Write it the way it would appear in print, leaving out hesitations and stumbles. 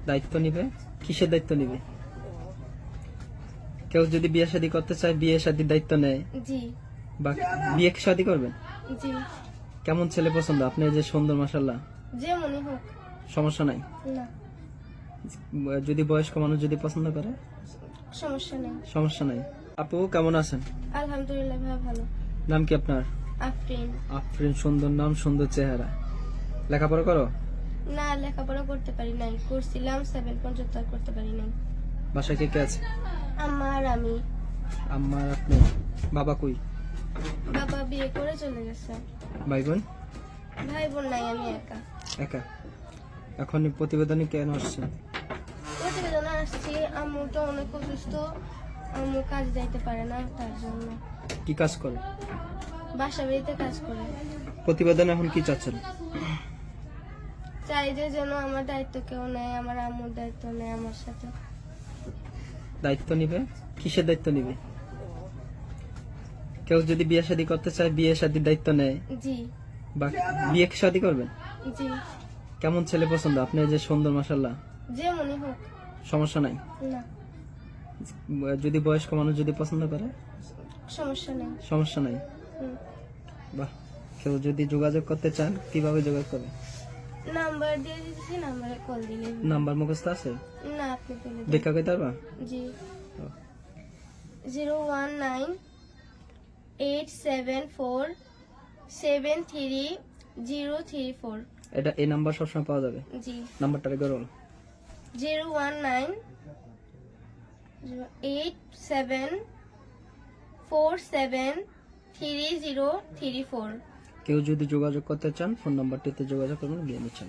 দায়িত্ব নিবে? কিসের দায়িত্ব নিবে? কেউ যদি বিয়ে শাদী করতে চায়, বিয়ে শাদীর দায়িত্ব নেয় জি বা বিয়ে শাদী করবেন? জি কেমন ছেলে পছন্দ? আপনি যে সুন্দর, মাশাআল্লাহ, যে মনে হোক। সমস্যা নাই। না, যদি বয়স্ক মানুষ যদি পছন্দ করে, সমস্যা নেই। সমস্যা নাই। আপু কেমন আছেন? আলহামদুলিল্লাহ ভাই, ভালো। নাম কি আপনার? আফরিন। আফরিন, সুন্দর নাম, সুন্দর চেহারা। লেখাপড়া করো? না, লেখাপড়া করতে পারি নাই, করছিলাম 7 পর্যন্ত, আর করতে পারি নাই। বাসায় কে কে আছে? আমার আমি আমার আপনি? বাবা কই? বাবা বিয়ে করে চলে গেছে। ভাই বোন? ভাই বোন নাই, আমি একা। একা? এখন এই প্রতিবেদনে কেন আসছেন? প্রতিবেদনে আসছি, আম্মুটা অনেক অসুস্থ, আম্মু কাজ যাইতে পারে না, তার জন্য। কি কাজ করে? বাসা বাড়িতে কাজ করে। প্রতিবেদনে এখন কি চাচ্ছেন? চাই যে যেন আমার দায়িত্ব কেউ নেয়, আমার আম্মুর দায়িত্ব নেয় আমার সাথে। দায়িত্ব নিবে? কিসের দায়িত্ব নিবে? কেউ যদি বিয়ে শাদী করতে চায়, বিয়ে শাদীর দায়িত্ব নেয় জি বা বিয়ে শাদী করবেন? জি কেমন ছেলে পছন্দ? আপনি যে সুন্দর, মাশাআল্লাহ, যে মনে হোক। সমস্যা নাই। না, যদি বয়স্ক মানুষ যদি পছন্দ করে, সমস্যা নেই। সমস্যা নাই। বাহ, কেউ যদি যোগাযোগ করতে চান কিভাবে যোগাযোগ করবে? নাম্বার দিয়ে দিতেছি, নাম্বারে কল দিলে। নাম্বার মুখস্থ আছে? না, আপনি বলে দিন। দেখা কইতে পারবা? জি, ও, 01987473034। এটা এই নাম্বার সবসময় পাওয়া যাবে? জি, নাম্বারটা রেখে রোল। 01987473034। কেউ যদি যোগাযোগ করতে চান ফোন নাম্বারটিতে যোগাযোগ করবেন। বিয়ে নিচ্ছেন।